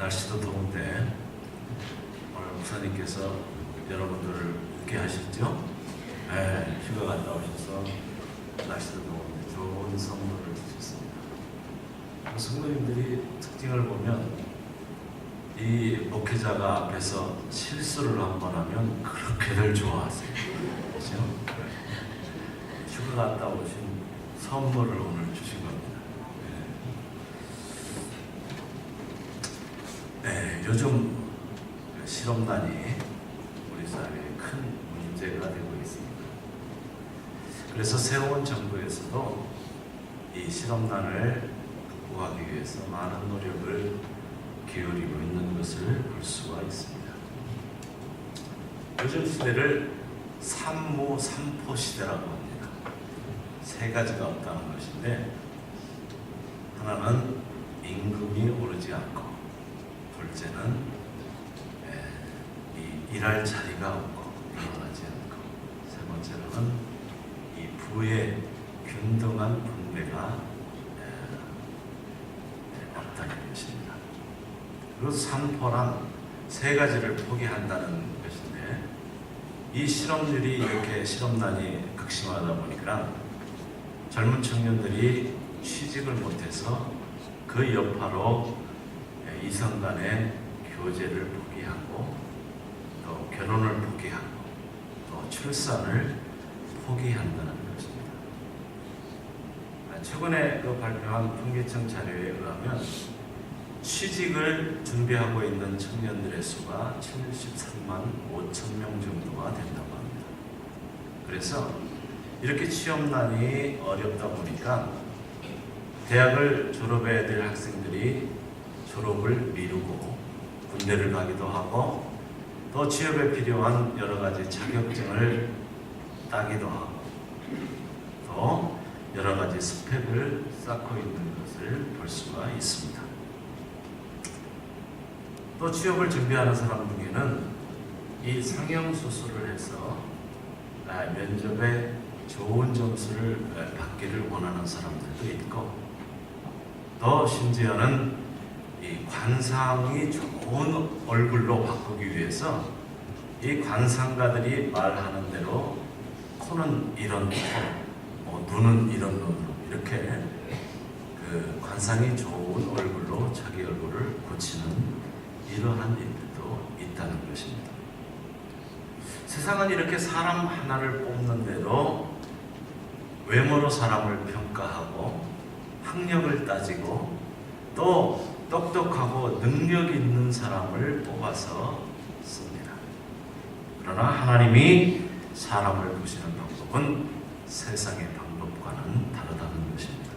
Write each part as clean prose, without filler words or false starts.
날씨도 더운데 오늘 목사님께서 여러분들을 웃게 하셨죠? 네, 휴가 갔다 오셔서 날씨도 더운데 좋은 선물을 주셨습니다. 성도님들이 특징을 보면 이 목회자가 앞에서 실수를 한번 하면 그렇게들 좋아하세요. 그렇죠? 휴가 갔다 오신 선물을 오늘 주신 겁니다. 네, 요즘 실업난이 우리 사회에 큰 문제가 되고 있습니다. 그래서 새로운 정부에서도 이 실업난을 극복하기 위해서 많은 노력을 기울이고 있는 것을 볼 수가 있습니다. 요즘 시대를 삼무 삼포 시대라고 합니다. 세 가지가 없다는 것인데, 하나는 임금이 오르지 않고, 둘째는 일할 자리가 없고 일어나지 않고, 세 번째로는 이 부의 균등한 분배가 없다는 것입니다. 그리고 삼포란 세 가지를 포기한다는 것인데, 이 실업률이 이렇게 실업난이 극심하다 보니까 젊은 청년들이 취직을 못해서 그 여파로 이성 간의 교제를 포기하고, 또 결혼을 포기하고, 또 출산을 포기한다는 것입니다. 최근에 발표한 통계청 자료에 의하면 취직을 준비하고 있는 청년들의 수가 73만 5천 명 정도가 된다고 합니다. 그래서 이렇게 취업난이 어렵다 보니까 대학을 졸업해야 될 학생들이 졸업을 미루고 군대를 가기도 하고, 또 취업에 필요한 여러 가지 자격증을 따기도 하고, 또 여러 가지 스펙을 쌓고 있는 것을 볼 수가 있습니다. 또 취업을 준비하는 사람 중에는 이 성형수술을 해서 면접에 좋은 점수를 받기를 원하는 사람들도 있고, 또 심지어는 이 관상이 좋은 얼굴로 바꾸기 위해서 이 관상가들이 말하는 대로 코는 이런 코, 눈은 이런 눈으로 이렇게 그 관상이 좋은 얼굴로 자기 얼굴을 고치는 이러한 일들도 있다는 것입니다. 세상은 이렇게 사람 하나를 뽑는 대로 외모로 사람을 평가하고 학력을 따지고 또 똑똑하고 능력 있는 사람을 뽑아서 씁니다. 그러나 하나님이 사람을 보시는 방법은 세상의 방법과는 다르다는 것입니다.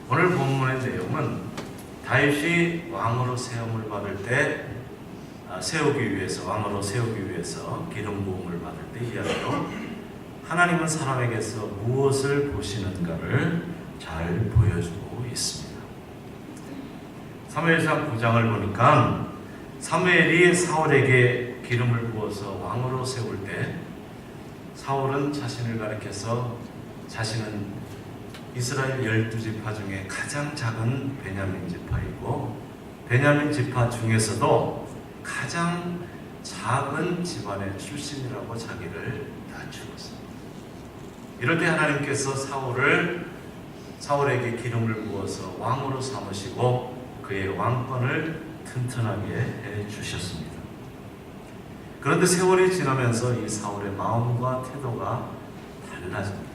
오늘 본문의 내용은 다윗이 왕으로 세움을 받을 때 왕으로 세우기 위해서 기름 부음을 받을 때 이야기로 하나님은 사람에게서 무엇을 보시는가를 잘 보여주고 있습니다. 사무엘상 9장을 보니까 사무엘이 사울에게 기름을 부어서 왕으로 세울 때 사울은 자신을 가리켜서 자신은 이스라엘 12지파 중에 가장 작은 베냐민 지파이고, 베냐민 지파 중에서도 가장 작은 집안의 출신이라고 자기를 낮추었습니다. 이럴 때 하나님께서 사울에게 기름을 부어서 왕으로 삼으시고 그의 왕권을 튼튼하게 해주셨습니다. 그런데 세월이 지나면서 이 사울의 마음과 태도가 달라집니다.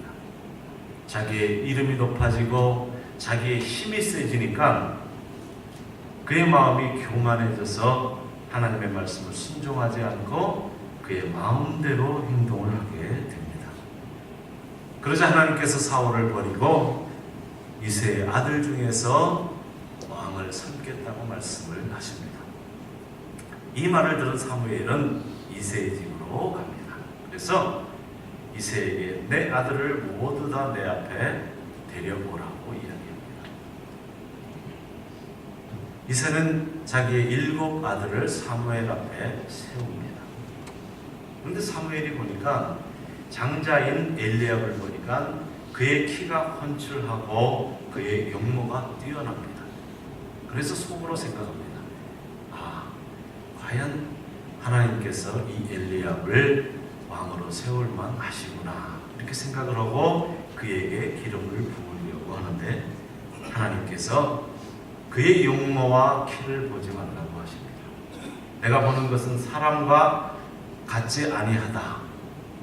자기의 이름이 높아지고 자기의 힘이 세지니까 그의 마음이 교만해져서 하나님의 말씀을 순종하지 않고 그의 마음대로 행동을 하게 됩니다. 그러자 하나님께서 사울을 버리고 이새의 아들 중에서 왕을 삼겠다고 말씀을 하십니다. 이 말을 들은 사무엘은 이새의 집으로 갑니다. 그래서 이새에게 내 아들을 모두 다 내 앞에 데려오라고 이야기합니다. 이새는 자기의 7 아들을 사무엘 앞에 세웁니다. 그런데 사무엘이 보니까 장자인 엘리압을 보니까 그의 키가 훤칠하고 그의 용모가 뛰어납니다. 그래서 속으로 생각합니다. 과연 하나님께서 이 엘리압을 왕으로 세울만 하시구나 이렇게 생각을 하고 그에게 기름을 부으려고 하는데 하나님께서 그의 용모와 키를 보지 말라고 하십니다. 내가 보는 것은 사람과 같지 아니하다.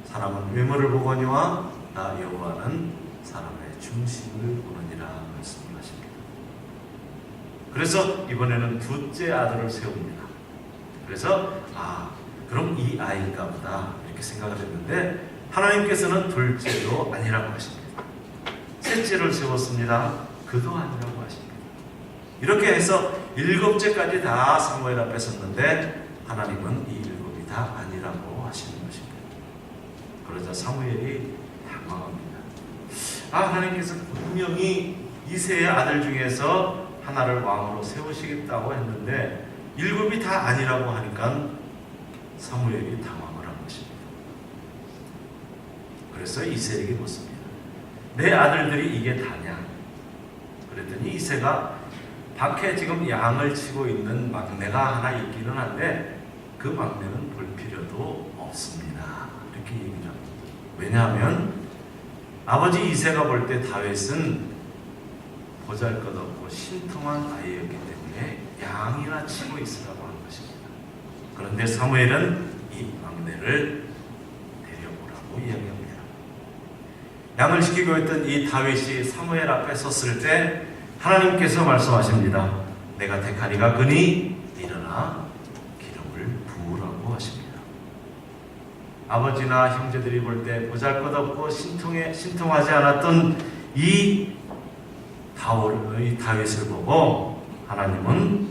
사람은 외모를 보거니와 나 여호와는 사람의 중심을 보느니라 말씀을 하십니다. 그래서 이번에는 둘째 아들을 세웁니다. 그래서 그럼 이 아이인가 보다 이렇게 생각을 했는데 하나님께서는 둘째도 아니라고 하십니다. 셋째를 세웠습니다. 그도 아니라고 하십니다. 이렇게 해서 일곱째까지 다 사무엘 앞에 섰는데 하나님은 이 일곱이 다 아니라고 하시는 것입니다. 그러자 사무엘이 당황합니다. 하나님께서 분명히 이새의 아들 중에서 하나를 왕으로 세우시겠다고 했는데 일곱이 다 아니라고 하니까 사무엘이 당황을 한 것입니다. 그래서 이새에게 묻습니다. 내 아들들이 이게 다냐? 그랬더니 이새가 밖에 지금 양을 치고 있는 막내가 하나 있기는 한데 그 막내는 볼 필요도 없습니다. 이렇게 얘기를 합니다. 왜냐하면 아버지 이새가 볼 때 다윗은 보잘것없고 신통한 아이였기 때문에 양이나 치고 있으라고 하는 것입니다. 그런데 사무엘은 이 막내를 데려오라고 이야기합니다. 양을 지키고 있던 이 다윗이 사무엘 앞에 섰을 때 하나님께서 말씀하십니다. 내가 택하니가 그니 일어나 기름을 부으라고 하십니다. 아버지나 형제들이 볼 때 보잘것없고 신통하지 않았던 이 다윗을 보고 하나님은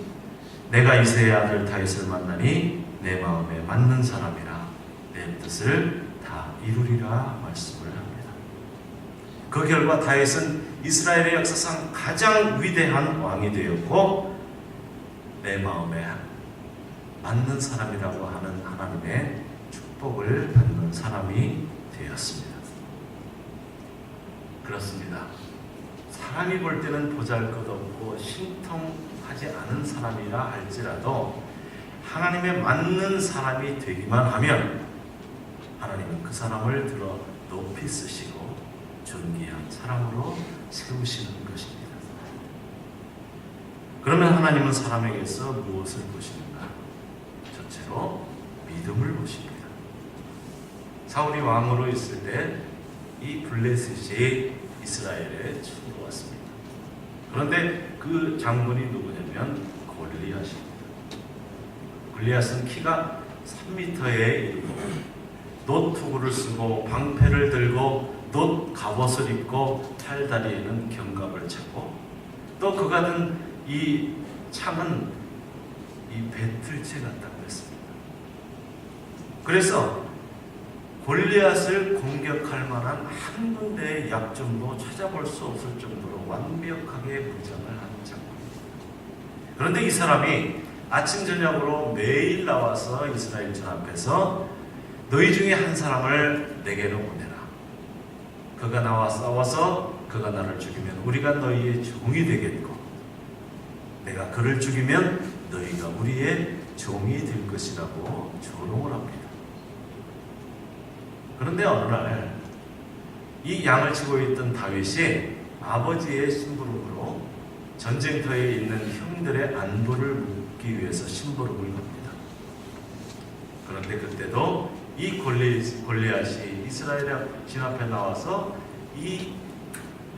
내가 이새의 아들 다윗을 만나니 내 마음에 맞는 사람이라 내 뜻을 다 이루리라 말씀을 합니다. 그 결과 다윗은 이스라엘의 역사상 가장 위대한 왕이 되었고 내 마음에 맞는 사람이라고 하는 하나님의 축복을 받는 사람이 되었습니다. 그렇습니다. 사람이 볼 때는 보잘것없고 신통하지 않은 사람이라 할지라도 하나님에 맞는 사람이 되기만 하면 하나님은 그 사람을 들어 높이 쓰시고 존귀한 사람으로 세우시는 것입니다. 그러면 하나님은 사람에게서 무엇을 보시는가? 첫째로 믿음을 보십니다. 사울이 왕으로 있을 때 이 블레셋이 이스라엘에 쳐들어왔습니다. 그런데 그 장군이 누구냐면 골리앗입니다. 골리앗은 키가 3m에 이르고 놋투구를 쓰고 방패를 들고 놋 갑옷을 입고 팔다리에는 견갑을 차고 또 그가 든 이 창은 이 배틀채 같다고 했습니다. 그래서 골리앗을 공격할 만한 한 군데의 약점도 찾아볼 수 없을 정도로 완벽하게 무장을 한 장군입니다. 그런데 이 사람이 아침 저녁으로 매일 나와서 이스라엘전 앞에서 너희 중에 한 사람을 내게로 보내라. 그가 나와 싸워서 그가 나를 죽이면 우리가 너희의 종이 되겠고 내가 그를 죽이면 너희가 우리의 종이 될 것이라고 조롱을 합니다. 그런데 어느 날 이 양을 치고 있던 다윗이 아버지의 심부름으로 전쟁터에 있는 형들의 안부를 묻기 위해서 심부름을 갑니다. 그런데 그때도 이 골리앗이 이스라엘 진 앞에 나와서 이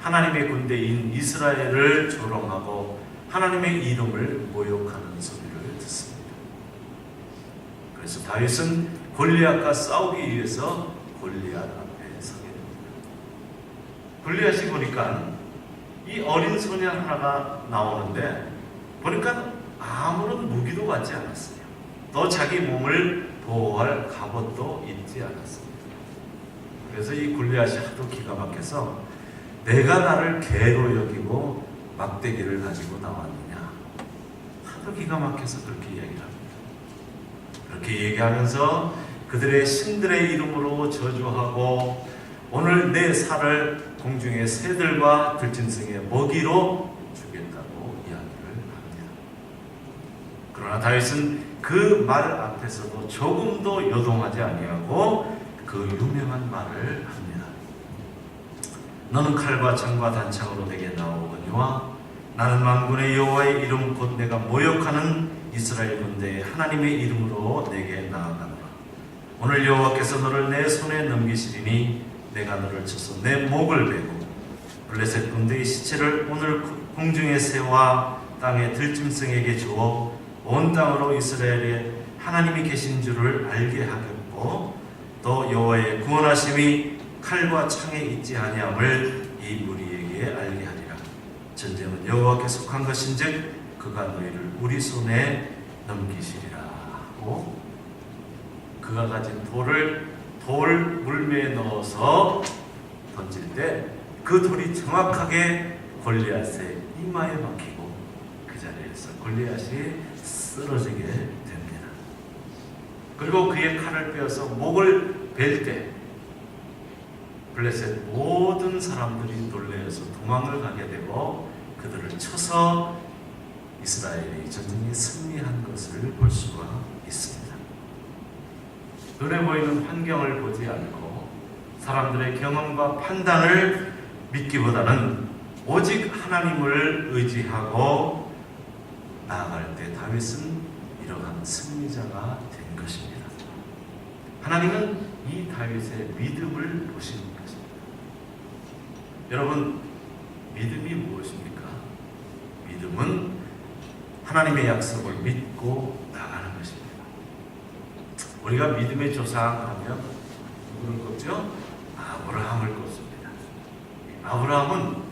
하나님의 군대인 이스라엘을 조롱하고 하나님의 이름을 모욕하는 소리를 듣습니다. 그래서 다윗은 골리앗과 싸우기 위해서 골리앗 앞에 서게 됩니다. 골리앗이 보니까 이 어린 소년 하나가 나오는데 보니까 아무런 무기도 갖지 않았어요. 또 자기 몸을 보호할 갑옷도 입지 않았습니다. 그래서 이 골리앗이 하도 기가 막혀서 내가 나를 개로 여기고 막대기를 가지고 나왔느냐. 하도 기가 막혀서 그렇게 이야기를 합니다. 그렇게 얘기하면서 그들의 신들의 이름으로 저주하고 오늘 내 살을 공중의 새들과 들짐승의 먹이로 주겠다고 이야기를 합니다. 그러나 다윗은 그 말 앞에서도 조금도 요동하지 아니하고 그 유명한 말을 합니다. 너는 칼과 창과 단창으로 내게 나오거니와 나는 만군의 여호와의 이름 곧 내가 모욕하는 이스라엘 군대의 하나님의 이름으로 내게 나아가노라. 오늘 여호와께서 너를 내 손에 넘기시리니 내가 너를 쳐서 내 목을 베고 블레셋 군대의 시체를 오늘 공중의 새와 땅의 들짐승에게 주어 온 땅으로 이스라엘에 하나님이 계신 줄을 알게 하겠고 또 여호와의 구원하심이 칼과 창에 있지 아니함을 이 무리에게 알게 하리라. 전쟁은 여호와께 속한 것인즉 그가 너희를 우리 손에 넘기시리라 하고 그가 가진 돌 물매에 넣어서 던질 때 그 돌이 정확하게 골리앗의 이마에 박히고 그 자리에서 골리앗이 쓰러지게 됩니다. 그리고 그의 칼을 빼어서 목을 벨 때 블레셋 모든 사람들이 놀라서 도망을 가게 되고 그들을 쳐서 이스라엘이 전쟁에 승리한 것을 볼 수가 있습니다. 눈에 보이는 환경을 보지 않고 사람들의 경험과 판단을 믿기보다는 오직 하나님을 의지하고 나아갈 때 다윗은 이러한 승리자가 된 것입니다. 하나님은 이 다윗의 믿음을 보시는 것입니다. 여러분, 믿음이 무엇입니까? 믿음은 하나님의 약속을 믿고 나가는 것입니다. 우리가 믿음의 조상하면 누구를 꼽죠? 아브라함을 꼽습니다. 아브라함은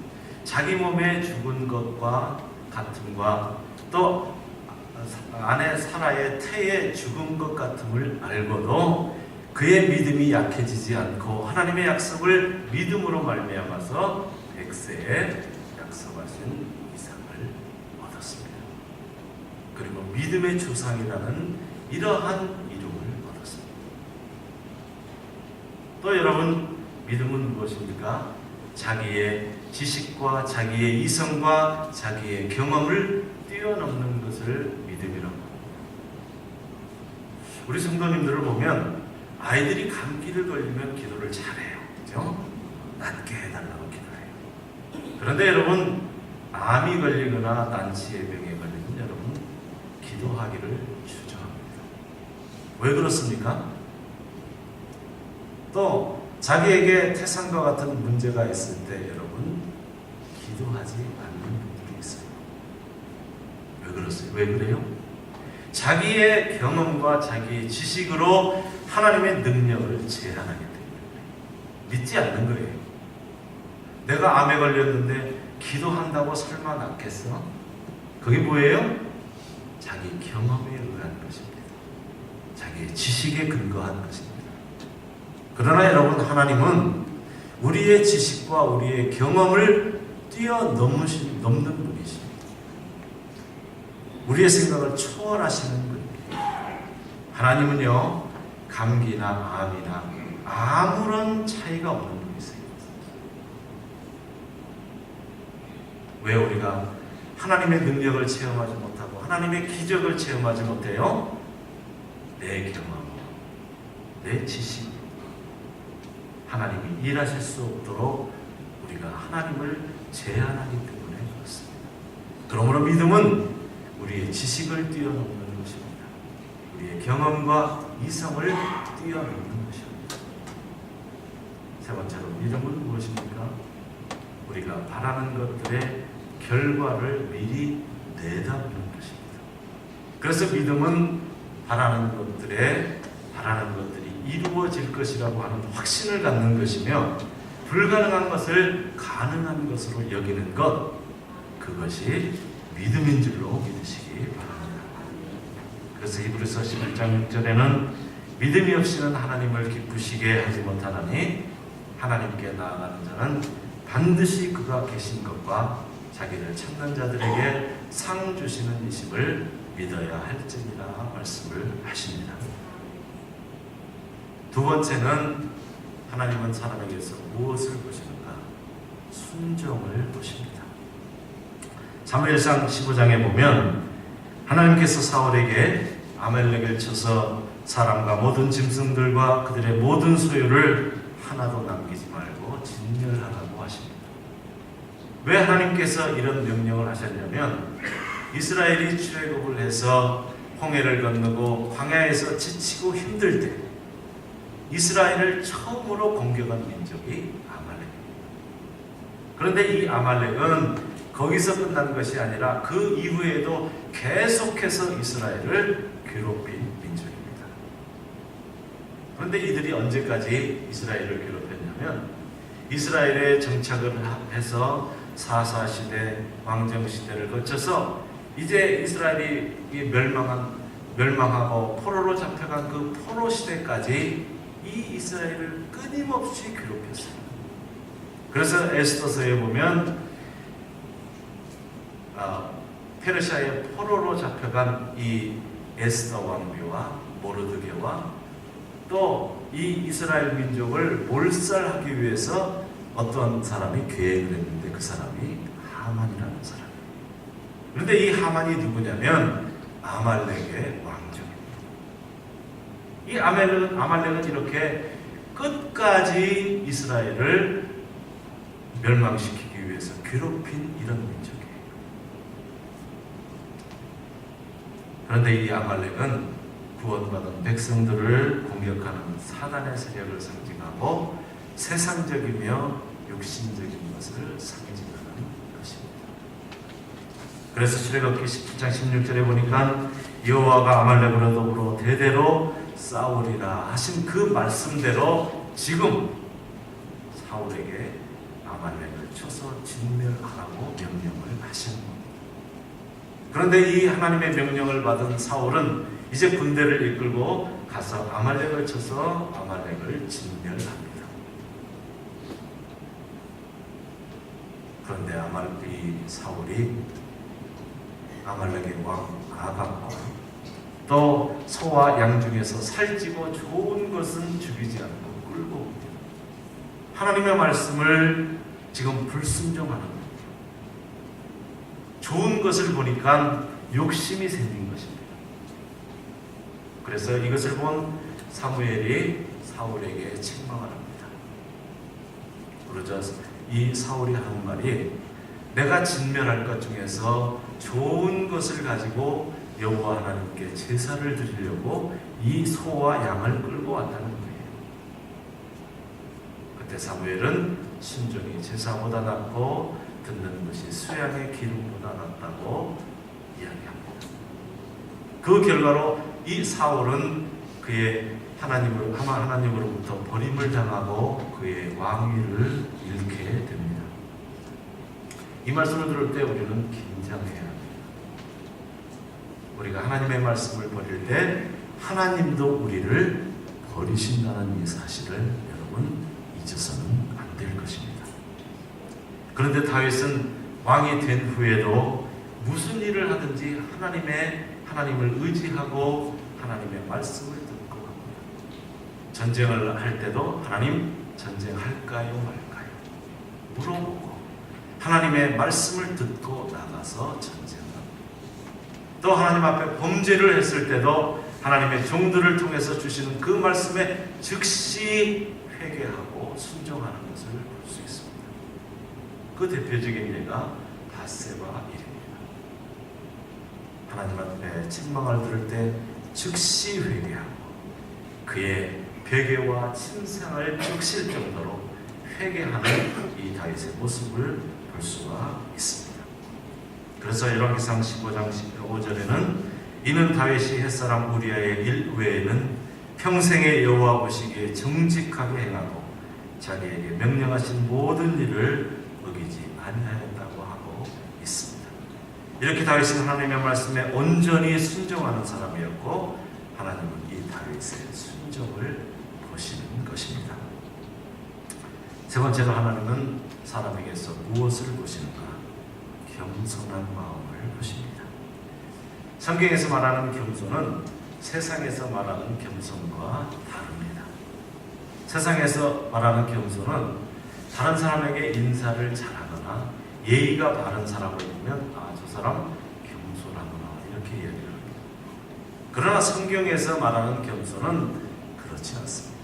자기 몸에 죽은 것과 같음과 또 아내 사라의 태에 죽은 것 같음을 알고도 그의 믿음이 약해지지 않고 하나님의 약속을 믿음으로 말미암아서 100세에 약속하신 이삭을 얻었습니다. 그리고 믿음의 조상이라는 이러한 이름을 얻었습니다. 또 여러분, 믿음은 무엇입니까? 자기의 지식과 자기의 이성과 자기의 경험을 뛰어넘는 것을 믿음이라고 합니다. 우리 성도님들을 보면 아이들이 감기를 걸리면 기도를 잘해요. 그죠? 낫게 해달라고 기도해요. 그런데 여러분, 암이 걸리거나 난치의 병에 걸리면 여러분 기도하기를 주저합니다. 왜 그렇습니까? 또 자기에게 태산과 같은 문제가 있을 때 여러분 기도하지 않는 분들이 있어요. 왜 그러세요? 왜 그래요? 자기의 경험과 자기의 지식으로 하나님의 능력을 제한하기 때문에 믿지 않는 거예요. 내가 암에 걸렸는데 기도한다고 설마 낫겠어? 그게 뭐예요? 자기 경험에 의한 것입니다. 자기의 지식에 근거한 것입니다. 그러나 여러분, 하나님은 우리의 지식과 우리의 경험을 뛰어넘는 분이십니다. 우리의 생각을 초월하시는 분입니다. 하나님은요, 감기나 암이나 아무런 차이가 없는 분이세요. 왜 우리가 하나님의 능력을 체험하지 못하고 하나님의 기적을 체험하지 못해요? 내 경험, 내 지식, 하나님이 일하실 수 없도록 우리가 하나님을 제한하기 때문에 그렇습니다. 그러므로 믿음은 우리의 지식을 뛰어넘는 것입니다. 우리의 경험과 이성을 뛰어넘는 것입니다. 세 번째로 믿음은 무엇입니까? 우리가 바라는 것들의 결과를 미리 내다보는 것입니다. 그래서 믿음은 바라는 것들이 이루어질 것이라고 하는 확신을 갖는 것이며 불가능한 것을 가능한 것으로 여기는 것, 그것이 믿음인 줄로 믿으시기 바랍니다. 그래서 히브리서 11장 6절에는 믿음이 없이는 하나님을 기쁘시게 하지 못하나니 하나님께 나아가는 자는 반드시 그가 계신 것과 자기를 찾는 자들에게 상 주시는 이심을 믿어야 할지니라 말씀을 하십니다. 두 번째는 하나님은 사람에게서 무엇을 보시는가? 순종을 보십니다. 사무엘상 15장에 보면 하나님께서 사울에게 아말렉을 쳐서 사람과 모든 짐승들과 그들의 모든 소유를 하나도 남기지 말고 진멸하라고 하십니다. 왜 하나님께서 이런 명령을 하셨냐면 이스라엘이 출애굽을 해서 홍해를 건너고 광야에서 지치고 힘들 때 이스라엘을 처음으로 공격한 민족이 아말렉입니다. 그런데 이 아말렉은 거기서 끝난 것이 아니라 그 이후에도 계속해서 이스라엘을 괴롭힌 민족입니다. 그런데 이들이 언제까지 이스라엘을 괴롭혔냐면 이스라엘에 정착을 해서 사사시대, 왕정시대를 거쳐서 이제 이스라엘이 멸망하고 포로로 잡혀간 그 포로 시대까지 이 이스라엘을 끊임없이 괴롭혔어요. 그래서 에스더서에 보면 페르시아의 포로로 잡혀간 이 에스더 왕비와 모르드게와 또 이 이스라엘 민족을 몰살하기 위해서 어떤 사람이 계획을 했는데 그 사람이 하만이라는 사람이에요. 그런데 이 하만이 누구냐면 아말렉의 왕족입니다. 이 아말렉은 이렇게 끝까지 이스라엘을 멸망시키기 위해서 괴롭힌 이런 민족이에요. 그런데 이 아말렉은 구원받은 백성들을 공격하는 사단의 세력을 상징하고 세상적이며 육신적인 것을 상징하는 것입니다. 그래서 출애굽기 17장 16절에 보니까 여호와가 아말렉으로 더불어 대대로 싸우리라 하신 그 말씀대로 지금 사울에게 아말렉을 쳐서 진멸하라고 명령을 하신 겁니다. 그런데 이 하나님의 명령을 받은 사울은 이제 군대를 이끌고 가서 아말렉을 쳐서 아말렉을 진멸합니다. 그런데 이 사울이 아말렉의 왕 아갑과 또 소와 양 중에서 살찌고 좋은 것은 죽이지 않고 끌고 옵니다. 하나님의 말씀을 지금 불순종하는 겁니다. 좋은 것을 보니까 욕심이 생긴 것입니다. 그래서 이것을 본 사무엘이 사울에게 책망을 합니다. 그러자 이 사울이 하는 말이 내가 진멸할 것 중에서 좋은 것을 가지고 여호와 하나님께 제사를 드리려고 이 소와 양을 끌고 왔다는 거예요. 그때 사무엘은 순종이 제사보다 낫고 듣는 것이 수양의 기름보다 낫다고 이야기합니다. 그 결과로 이 사울은 그의 하나님으로부터 버림을 당하고 그의 왕위를 잃게 됩니다. 이 말씀을 들을 때 우리는 긴장해야 합니다. 우리가 하나님의 말씀을 버릴 때 하나님도 우리를 버리신다는 이 사실을 여러분 잊어서는 안 될 것입니다. 그런데 다윗은 왕이 된 후에도 무슨 일을 하든지 하나님을 의지하고 하나님의 말씀을 듣고 합니다. 전쟁을 할 때도 하나님 전쟁할까요 말까요 물어보고 하나님의 말씀을 듣고 나가서 전쟁합니다. 또 하나님 앞에 범죄를 했을 때도 하나님의 종들을 통해서 주시는 그 말씀에 즉시 회개하고 순종하는 것을 볼 수 있습니다. 그 대표적인 예가 밧세바 일입니다. 하나님 앞에 책망을 들을 때 즉시 회개하고 그의 베개와 침상을 적실 정도로 회개하는 이 다윗의 모습을 볼 수가 있습니다. 그래서 열왕기상 15장 15절에는 이는 다윗이 햇사람 우리아의 일 외에는 평생의 여호와 보시기에 정직하게 행하고 자기에게 명령하신 모든 일을 어기지 아니하였다고 하고 있습니다. 이렇게 다윗은 하나님의 말씀에 온전히 순종하는 사람이었고 하나님은 이 다윗의 순종을 보시는 것입니다. 세 번째로 하나님은 사람에게서 무엇을 보시는가? 겸손한 마음을 보십니다. 성경에서 말하는 겸손은 세상에서 말하는 겸손과 다릅니다. 세상에서 말하는 겸손은 다른 사람에게 인사를 잘하거나 예의가 바른 사람을 보면 저 사람 겸손하구나 이렇게 이야기를 합니다. 그러나 성경에서 말하는 겸손은 그렇지 않습니다.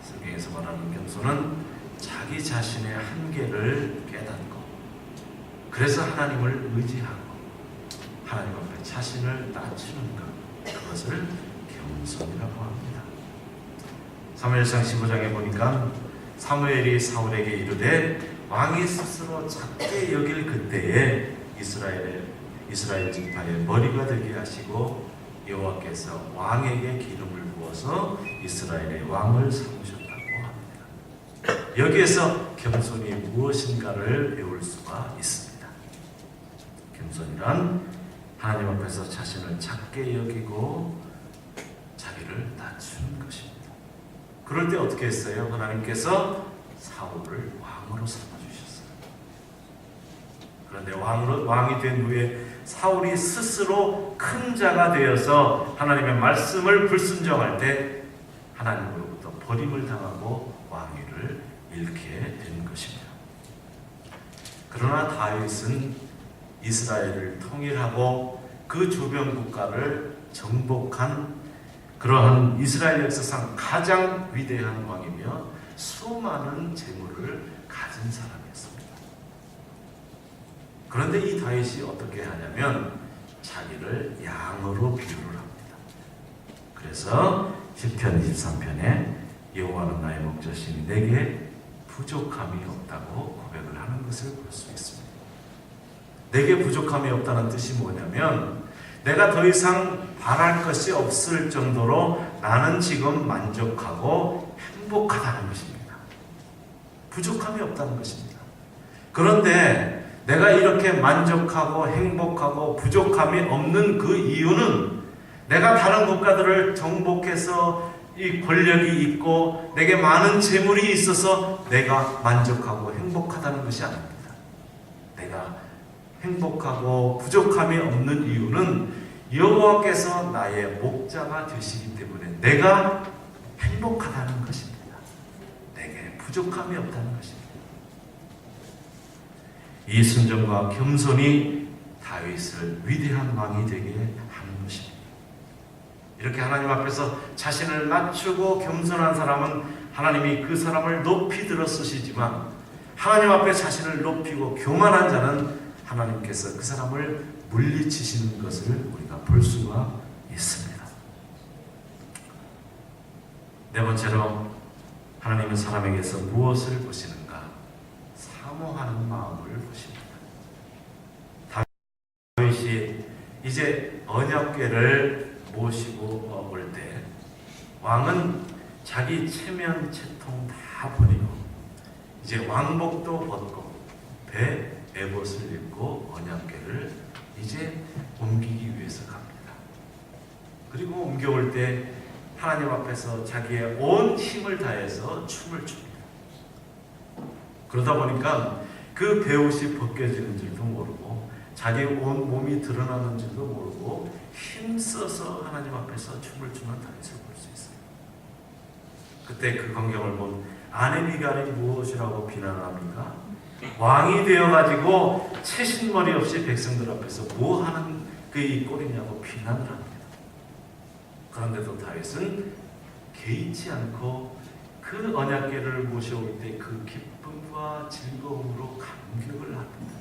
성경에서 말하는 겸손은 자기 자신의 한계를 깨닫고 그래서 하나님을 의지하고 하나님 앞에 자신을 낮추는 것, 그것을 겸손이라고 합니다. 사무엘상 15장에 보니까 사무엘이 사울에게 이르되 왕이 스스로 작게 여길 그때에 이스라엘 지파의 머리가 되게 하시고 여호와께서 왕에게 기름을 부어서 이스라엘의 왕을 삼으셨다고 합니다. 여기에서 겸손이 무엇인가를 배울 수가 있습니다. 겸손이란 하나님 앞에서 자신을 작게 여기고 자기를 낮추는 것입니다. 그럴 때 어떻게 했어요? 하나님께서 사울을 왕으로 삼아주셨어요. 그런데 왕이 된 후에 사울이 스스로 큰 자가 되어서 하나님의 말씀을 불순종할 때 하나님으로부터 버림을 당하고 왕위를 잃게 된 것입니다. 그러나 다윗은 이스라엘을 통일하고 그 주변 국가를 정복한 그러한 이스라엘 역사상 가장 위대한 왕이며 수많은 재물을 가진 사람이었습니다. 그런데 이 다윗이 어떻게 하냐면 자기를 양으로 비유를 합니다. 그래서 시편 23편에 여호와는 나의 목자시니 내게 부족함이 없다고 고백을 하는 것을 볼 수 있습니다. 내게 부족함이 없다는 뜻이 뭐냐면 내가 더 이상 바랄 것이 없을 정도로 나는 지금 만족하고 행복하다는 것입니다. 부족함이 없다는 것입니다. 그런데 내가 이렇게 만족하고 행복하고 부족함이 없는 그 이유는 내가 다른 국가들을 정복해서 이 권력이 있고 내게 많은 재물이 있어서 내가 만족하고 행복하다는 것이 아닙니다. 내가 행복하고 부족함이 없는 이유는 여호와께서 나의 목자가 되시기 때문에 내가 행복하다는 것입니다. 내게 부족함이 없다는 것입니다. 이 순종과 겸손이 다윗을 위대한 왕이 되게 하는 것입니다. 이렇게 하나님 앞에서 자신을 낮추고 겸손한 사람은 하나님이 그 사람을 높이 들어 쓰시지만 하나님 앞에 자신을 높이고 교만한 자는 하나님께서 그 사람을 물리치시는 것을 우리가 볼 수가 있습니다. 네 번째로 하나님은 사람에게서 무엇을 보시는가? 사모하는 마음을 보십니다. 다윗이 이제 언약궤를 모시고 올 때 왕은 자기 체면 채통 다 버리고 이제 왕복도 벗고 배 에봇을 입고 언약궤를 이제 옮기기 위해서 갑니다. 그리고 옮겨올 때 하나님 앞에서 자기의 온 힘을 다해서 춤을 춥니다. 그러다 보니까 그 배옷이 벗겨지는 줄도 모르고 자기의 온 몸이 드러나는 줄도 모르고 힘써서 하나님 앞에서 춤을 추는 다윗을 볼 수 있어요. 그때 그 광경을 본 아내 미갈이 무엇이라고 비난을 합니까? 왕이 되어가지고 채신머리 없이 백성들 앞에서 뭐하는 그이 꼴이냐고 비난을 합니다. 그런데도 다윗은 개의치 않고 그 언약궤를 모셔올 때 그 기쁨과 즐거움으로 감격을 합니다.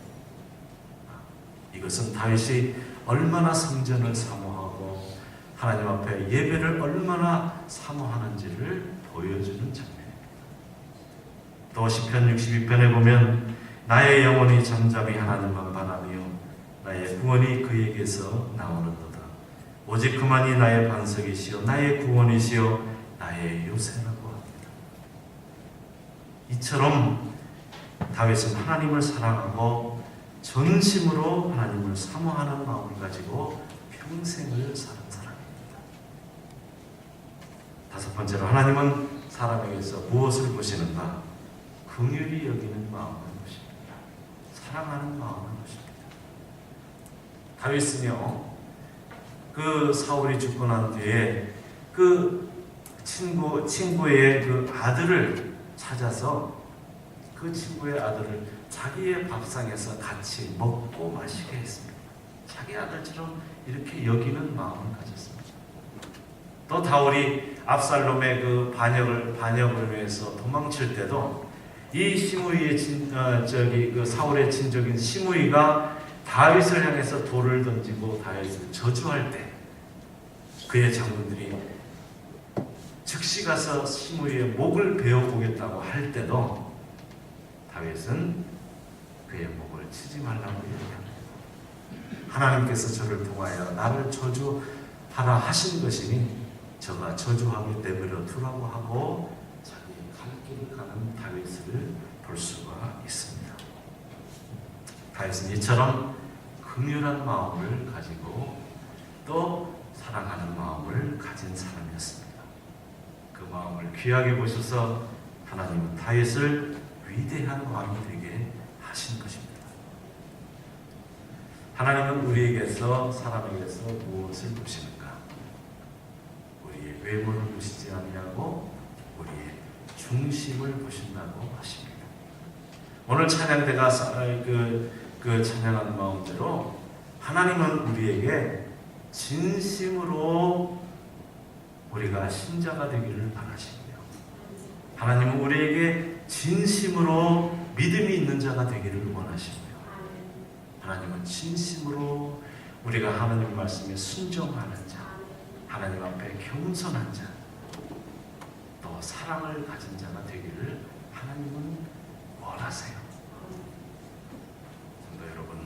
이것은 다윗이 얼마나 성전을 사모하고 하나님 앞에 예배를 얼마나 사모하는지를 보여주는 장면입니다. 또 시편 62편에 보면 나의 영혼이 잠잠히 하나님만 바라며 나의 구원이 그에게서 나오는도다. 오직 그만이 나의 반석이시요 나의 구원이시요 나의 요새라고 합니다. 이처럼 다윗은 하나님을 사랑하고 전심으로 하나님을 사모하는 마음을 가지고 평생을 사는 사람입니다. 다섯 번째로 하나님은 사람에게서 무엇을 보시는가? 긍휼히 여기는 마음을 보십니다. 사랑하는 마음을 보십니다. 다윗은요, 그 사울이 죽고 난 뒤에 그 친구의 그 아들을 찾아서 그 친구의 아들을 자기의 밥상에서 같이 먹고 마시게 했습니다. 자기 아들처럼 이렇게 여기는 마음을 가졌습니다. 또 다윗이 압살롬의 그 반역을 위해서 도망칠 때도 이 시므이의 그 사울의 친족인 시므이가 다윗을 향해서 돌을 던지고 다윗을 저주할 때 그의 장군들이 즉시 가서 시므이의 목을 베어보겠다고 할 때도 다윗은 그의 목을 치지 말라고 얘기합니다. 하나님께서 저를 통하여 나를 저주하라 하신 것이니 저가 저주하게 내버려 두라고 하고 자기 갈 길을 가는 다윗을 볼 수가 있습니다. 다윗은 이처럼 긍휼한 마음을 가지고 또 사랑하는 마음을 가진 사람이었습니다. 그 마음을 귀하게 보셔서 하나님은 다윗을 위대한 왕이 되게 하신 것입니다. 하나님은 우리에게서 사람에게서 무엇을 보시는가? 우리의 외모를 보시지 아니하고 우리의 중심을 보신다고 하십니다. 오늘 찬양대가 그 찬양하는 마음대로 하나님은 우리에게 진심으로 우리가 신자가 되기를 바라시며 하나님은 우리에게 진심으로 믿음이 있는 자가 되기를 원하시며 하나님은 진심으로 우리가 하나님 말씀에 순종하는 자, 하나님 앞에 겸손한 자, 또 사랑을 가진 자가 되기를 하나님은 원하세요. 성도 여러분,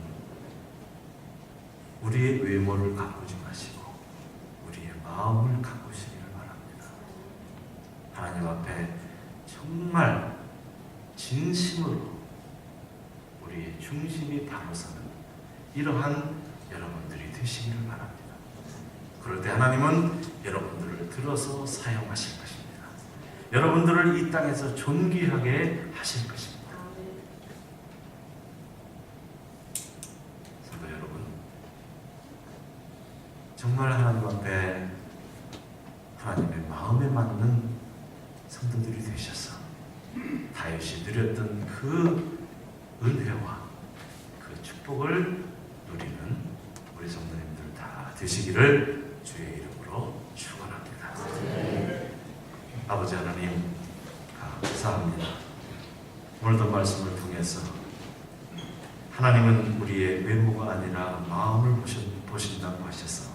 우리의 외모를 가꾸지 마시고 우리의 마음을 가꾸시기를 바랍니다. 하나님 앞에 정말 진심으로 우리의 중심이 바로 서는 이러한 여러분들이 되시기를 바랍니다. 그럴 때 하나님은 여러분들을 들어서 사용하실 것입니다. 여러분들을 이 땅에서 존귀하게 하실 것입니다. 성도 여러분, 정말 하나님 앞에 하나님의 마음에 맞는 성도들이 되셔서 다윗이 누렸던 그 은혜와 그 축복을 누리는 우리 성도님들 다 되시기를 주의 이름으로 축원합니다. 아버지 하나님 감사합니다. 오늘도 말씀을 통해서 하나님은 우리의 외모가 아니라 마음을 보신다고 하셨사오니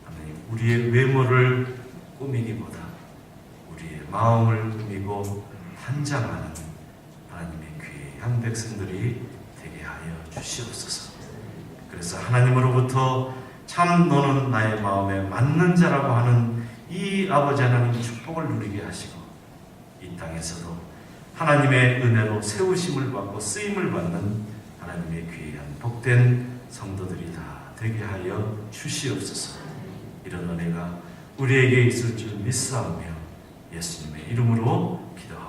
하나님 우리의 외모를 꾸미기보다 우리의 마음을 꾸미고 단장하는 하나님의 귀한 백성들이 되게 하여 주시옵소서. 그래서 하나님으로부터 참 너는 나의 마음에 맞는 자라고 하는 이 아버지 하나님 축복을 누리게 하시고 이 땅에서도 하나님의 은혜로 세우심을 받고 쓰임을 받는 하나님의 귀한 복된 성도들이 다 되게 하여 주시옵소서. 이런 은혜가 우리에게 있을 줄 믿사오며 예수님의 이름으로 기도합니다.